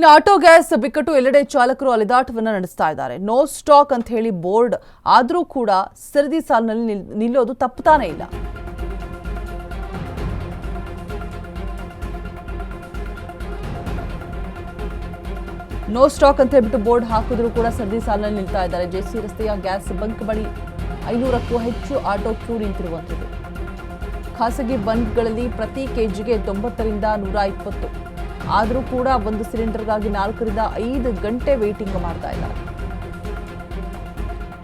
ಇನ್ನು auto gas ಬಿಕ್ಕಟ್ಟು ಎಲ್ಲೆಡೆ ಚಾಲಕರು ಅಲೆದಾಟವನ್ನು ನಡೆಸ್ತಾ ಇದ್ದಾರೆ. ನೋ ಸ್ಟಾಕ್ ಅಂತ ಹೇಳಿ ಬೋರ್ಡ್ ಆದರೂ ಕೂಡ ಸರದಿ ಸಾಲಿನಲ್ಲಿ ನಿಲ್ಲೋದು ತಪ್ಪುತ್ತಾನೆ ಇಲ್ಲ. ನೋ ಸ್ಟಾಕ್ ಅಂತ ಹೇಳ್ಬಿಟ್ಟು ಬೋರ್ಡ್ ಹಾಕಿದ್ರು ಕೂಡ ಸರದಿ ಸಾಲಿನಲ್ಲಿ ನಿಲ್ತಾ ಇದ್ದಾರೆ. ಜೆಸಿ ರಸ್ತೆಯ ಗ್ಯಾಸ್ ಬಂಕ್ ಬಳಿ 500ಕ್ಕೂ ಹೆಚ್ಚು ಆಟೋ ಕ್ಯೂ ನಿಂತಿರುವಂಥದ್ದು. ಖಾಸಗಿ ಬಂಕ್ಗಳಲ್ಲಿ ಪ್ರತಿ ಕೆಜಿಗೆ 90 ರಿಂದ 120. ಆದರೂ ಕೂಡ ಒಂದು ಸಿಲಿಂಡರ್ಗಾಗಿ 4 ರಿಂದ 5 ಗಂಟೆ ವೇಟಿಂಗ್ ಮಾಡ್ತಾ ಇದ್ದಾರೆ.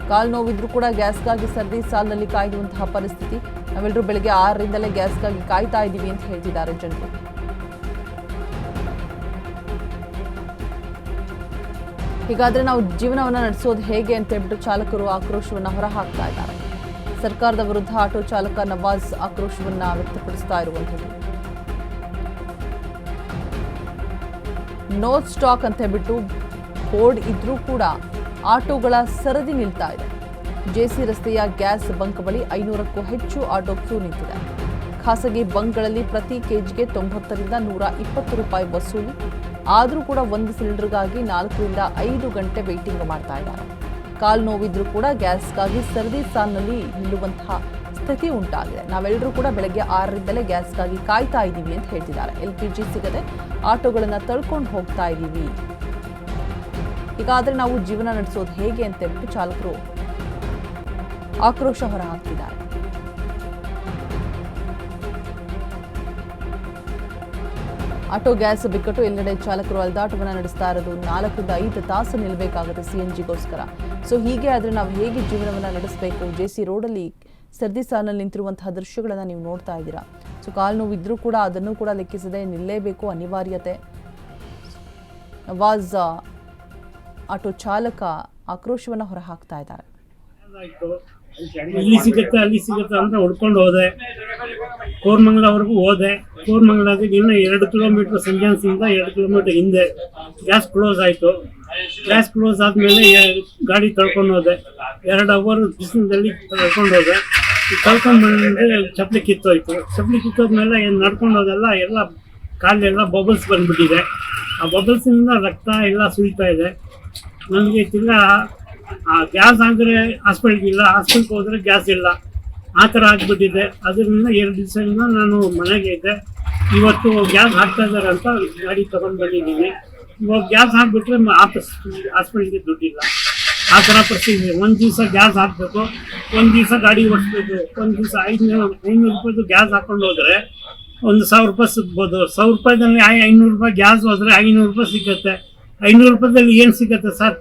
ಕಾಲು ನೋವಿದ್ರೂ ಕೂಡ ಗ್ಯಾಸ್ಗಾಗಿ ಸರದಿ ಸಾಲಿನಲ್ಲಿ ಕಾಯುವಂತಹ ಪರಿಸ್ಥಿತಿ. ನಾವೆಲ್ಲರೂ ಬೆಳಗ್ಗೆ 6 ರಿಂದಲೇ ಗ್ಯಾಸ್ಗಾಗಿ ಕಾಯ್ತಾ ಇದ್ದೀವಿ ಅಂತ ಹೇಳ್ತಿದ್ದಾರೆ ಜನರು. ಹೀಗಾದ್ರೆ ನಾವು ಜೀವನವನ್ನು ನಡೆಸೋದು ಹೇಗೆ ಅಂತ ಹೇಳ್ಬಿಟ್ಟು ಚಾಲಕರು ಆಕ್ರೋಶವನ್ನು ಹೊರಹಾಕ್ತಾ ಇದ್ದಾರೆ. ಸರ್ಕಾರದ ವಿರುದ್ಧ ಆಟೋ ಚಾಲಕ ನವಾಜ್ ಆಕ್ರೋಶವನ್ನ ವ್ಯಕ್ತಪಡಿಸ್ತಾ ಇರುವಂಥದ್ದು. ನೋ ಸ್ಟಾಕ್ ಅಂತ ಹೇಳ್ಬಿಟ್ಟು ಬೋರ್ಡ್ ಇದ್ರೂ ಕೂಡ ಆಟೋಗಳ ಸರದಿ ನಿಲ್ತಾ ಇದೆ. ಜೆಸಿ ರಸ್ತೆಯ ಗ್ಯಾಸ್ ಬಂಕ್ ಬಳಿ 500ಕ್ಕೂ ಹೆಚ್ಚು ಆಟೋ ಕ್ಯೂ ನಿಂತಿದೆ. ಖಾಸಗಿ ಬಂಕ್ಗಳಲ್ಲಿ ಪ್ರತಿ ಕೆಜಿಗೆ 90 ರಿಂದ 120 ರೂಪಾಯಿ ವಸೂಲಿ. ಆದರೂ ಕೂಡ ಒಂದು ಸಿಲಿಂಡರ್ಗಾಗಿ 4 ರಿಂದ 5 ಗಂಟೆ ವೇಟಿಂಗ್ ಮಾಡ್ತಾ ಇದ್ದಾರೆ. ಕಾಲು ನೋವಿದ್ರೂ ಕೂಡ ಗ್ಯಾಸ್ಗಾಗಿ ಸರದಿ ಸಾಲಿನಲ್ಲಿ ನಿಲ್ಲುವಂತಹ ಸ್ಥಿತಿ ಉಂಟಾಗಿದೆ. ನಾವೆಲ್ಲರೂ ಕೂಡ ಬೆಳಗ್ಗೆ 6 ರಿಂದಲೇ ಗ್ಯಾಸ್ಗಾಗಿ ಕಾಯ್ತಾ ಇದ್ದೀವಿ ಅಂತ ಹೇಳ್ತಿದ್ದಾರೆ. LPG ಸಿಗದೆ ಆಟೋಗಳನ್ನು ತಳ್ಕೊಂಡು ಹೋಗ್ತಾ ಇದ್ದೀವಿ. ಹೀಗಾದ್ರೆ ನಾವು ಜೀವನ ನಡೆಸೋದು ಹೇಗೆ ಅಂತ ಹೇಳ್ಬಿಟ್ಟು ಚಾಲಕರು ಆಕ್ರೋಶ ಹೊರಹಾಕ್ತಿದ್ದಾರೆ. ಆಟೋ ಗ್ಯಾಸ್ ಬಿಕ್ಕಟ್ಟು ಎಲ್ಲೆಡೆ ಚಾಲಕರು ಅಲೆದಾಟವನ್ನು ನಡೆಸ್ತಾ ಇರೋದು. 4 ರಿಂದ 5 ತಾಸು ನಿಲ್ಲಬೇಕಾಗುತ್ತೆ CNGಗೋಸ್ಕರ. ಸೊ ಹೀಗೆ ಆದರೆ ನಾವು ಹೇಗೆ ಜೀವನವನ್ನು ನಡೆಸಬೇಕು? ಜೆಸಿ ರೋಡಲ್ಲಿ ಸರದಿ ಸಾಲಿನಲ್ಲಿ ನಿಂತಿರುವಂತಹ ದೃಶ್ಯಗಳನ್ನು ನೀವು ನೋಡ್ತಾ ಇದ್ದೀರಾ. ಸೊ ಕಾಲು ನೋವು ಇದ್ರೂ ಕೂಡ ಅದನ್ನು ಕೂಡ ಲೆಕ್ಕಿಸದೆ ನಿಲ್ಲೇಬೇಕು, ಅನಿವಾರ್ಯತೆ. ನವಾಜ್ ಆಟೋ ಚಾಲಕ ಆಕ್ರೋಶವನ್ನು ಹೊರಹಾಕ್ತಾ ಇದ್ದಾರೆ. ಇಲ್ಲಿ ಸಿಗುತ್ತೆ ಅಲ್ಲಿ ಸಿಗುತ್ತೆ ಅಂತ ಹುಡ್ಕೊಂಡು ಹೋದೆ. ಕೋರ್ಮಂಗ್ಲವರೆಗೂ ಹೋದೆ. ಕೋರ್ಮಂಗ್ಲಾದಿಗೆ ಇನ್ನು 2 ಕಿಲೋಮೀಟರ್ ಸಂಜಾನ್ಸಿಂದ 2 ಕಿಲೋಮೀಟರ್ ಹಿಂದೆ ಗ್ಯಾಸ್ ಕ್ಲೋಸ್ ಆಯಿತು. ಗ್ಯಾಸ್ ಕ್ಲೋಸ್ ಆದಮೇಲೆ ಗಾಡಿ ತಳ್ಕೊಂಡು ಹೋದೆ. 2 ಅವರ್ ಬಿಸಿಲಲ್ಲಿ ತಳ್ಕೊಂಡು ಹೋದೆ. ತಳ್ಕೊಂಡು ಬಂದರೆ ಚಪ್ಪಲಿ ಕಿತ್ತೋಯ್ತು. ಚಪ್ಪಲಿ ಕಿತ್ತೋದ್ಮೇಲೆ ನಡ್ಕೊಂಡು ಹೋದೆಲ್ಲ ಎಲ್ಲ ಕಾಲೆಲ್ಲ ಬಬಲ್ಸ್ ಬಂದ್ಬಿಟ್ಟಿದೆ. ಆ ಬಬಲ್ಸಿಂದ ರಕ್ತ ಎಲ್ಲ ಸುರಿತಾ ಇದೆ. ನನಗೆ ತಿರ್ಗಾ ಗ್ಯಾಸ್ ಆದರೆ ಹಾಸ್ಪಿಟ್ಲಿಗೆ ಇಲ್ಲ, ಹಾಸ್ಪಿಟ್ಲಿಗೆ ಹೋದರೆ ಗ್ಯಾಸ್ ಇಲ್ಲ, ಆ ಥರ ಆಗಿಬಿಟ್ಟಿದೆ. ಅದರಿಂದ 2 ದಿವಸದಿಂದ ನಾನು ಮನೆಗೆ ಇದ್ದೆ. ಇವತ್ತು ಗ್ಯಾಸ್ ಹಾಕ್ತಾ ಇದ್ದಾರೆ ಅಂತ ಗಾಡಿ ತೊಗೊಂಡು ಬಂದಿದ್ದೀನಿ. ಇವಾಗ ಗ್ಯಾಸ್ ಹಾಕಿಬಿಟ್ರೆ ಹಾಸ್ಪಿಟ್ಲಿಗೆ ದುಡ್ಡಿಲ್ಲ. ಆ ಥರ ಪರಿಸ್ಥಿತಿ. ಒಂದು ದಿವಸ ಗ್ಯಾಸ್ ಹಾಕಬೇಕು, ಒಂದು ದಿವಸ ಗಾಡಿ ಓಡಿಸ್ಬೇಕು. ಒಂದು ದಿವಸ 500 ರೂಪಾಯಿದು ಗ್ಯಾಸ್ ಹಾಕ್ಕೊಂಡು ಹೋದರೆ 1000 ರೂಪಾಯಿ ಸಿಗ್ಬೋದು. 1000 ರೂಪಾಯಿದಲ್ಲಿ 500 ರೂಪಾಯಿ ಗ್ಯಾಸ್ ಹೋದರೆ 500 ರೂಪಾಯಿ ಸಿಗುತ್ತೆ. 500 ರೂಪಾಯಿದಲ್ಲಿ ಏನು ಸಿಗುತ್ತೆ ಸರ್?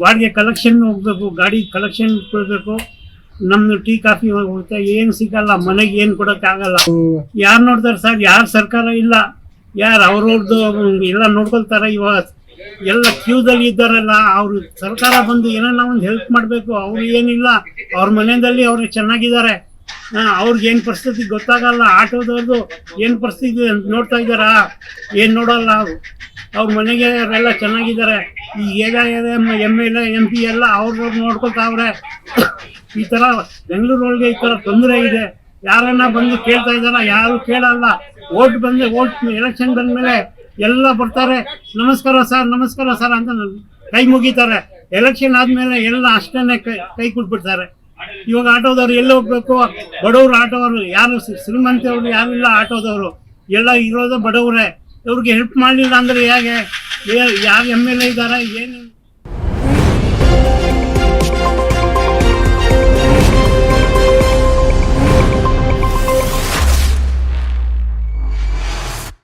ಬಾಡಿಗೆ ಕಲೆಕ್ಷನ್ ಹೋಗ್ಬೇಕು, ಗಾಡಿ ಕಲೆಕ್ಷನ್ ಕೊಡಬೇಕು, ನಮ್ದು ಟೀ ಕಾಫಿ ಹೋಗುತ್ತೆ, ಏನು ಸಿಗಲ್ಲ. ಮನೆಗೆ ಏನು ಕೊಡೋಕ್ಕಾಗಲ್ಲ. ಯಾರು ನೋಡ್ತಾರೆ ಸರ್? ಯಾರು ಸರ್ಕಾರ ಇಲ್ಲ, ಯಾರು ಅವ್ರವ್ರದ್ದು ಎಲ್ಲ ನೋಡ್ಕೊಳ್ತಾರೆ. ಇವಾಗ ಎಲ್ಲ ಕ್ಯೂದಲ್ಲಿ ಇದ್ದಾರಲ್ಲ, ಅವರು ಸರ್ಕಾರ ಬಂದು ಏನಾರ ಒಂದು ಹೆಲ್ಪ್ ಮಾಡಬೇಕು. ಅವ್ರು ಏನಿಲ್ಲ, ಅವ್ರ ಮನೆಯಲ್ಲಿ ಅವ್ರು ಚೆನ್ನಾಗಿದ್ದಾರೆ. ಅವ್ರಿಗೇನು ಪರಿಸ್ಥಿತಿ ಗೊತ್ತಾಗಲ್ಲ. ಆಟೋದವ್ರದ್ದು ಏನು ಪರಿಸ್ಥಿತಿ ನೋಡ್ತಾ ಇದ್ದಾರಾ? ಏನು ನೋಡಲ್ಲ. ಅವ್ರ ಮನೆಗೆ ಅವರೆಲ್ಲ ಚೆನ್ನಾಗಿದ್ದಾರೆ. ಈ MLA MP ಎಲ್ಲ ಅವ್ರವ್ರು ನೋಡ್ಕೊತಾವ್ರೆ. ಈ ಥರ ಬೆಂಗಳೂರೊಳಗೆ ಈ ಥರ ತೊಂದರೆ ಇದೆ. ಯಾರನ್ನ ಬಂದು ಕೇಳ್ತಾ ಇದ್ದಾರ? ಯಾರು ಕೇಳಲ್ಲ. ಓಟ್ ಎಲೆಕ್ಷನ್ ಬಂದಮೇಲೆ ಎಲ್ಲ ಬರ್ತಾರೆ, ನಮಸ್ಕಾರ ಸರ್ ನಮಸ್ಕಾರ ಸರ್ ಅಂತ ಕೈ ಮುಗಿತಾರೆ. ಎಲೆಕ್ಷನ್ ಆದಮೇಲೆ ಎಲ್ಲ ಅಷ್ಟೇ ಕೈ ಕೊಟ್ಬಿಡ್ತಾರೆ. ಇವಾಗ ಆಟೋದವ್ರು ಎಲ್ಲಿ ಹೋಗ್ಬೇಕು? ಬಡವರು ಆಟೋವರು, ಯಾರು ಶ್ರೀಮಂತವ್ರು ಯಾರಿಲ್ಲ. ಆಟೋದವರು ಎಲ್ಲ ಇರೋದು ಬಡವರೇ. ಇವ್ರಿಗೆ ಹೆಲ್ಪ್ ಮಾಡಲಿಲ್ಲ ಅಂದರೆ ಹೇಗೆ? ಯಾರು MLA ಇದ್ದಾರೆ ಏನು?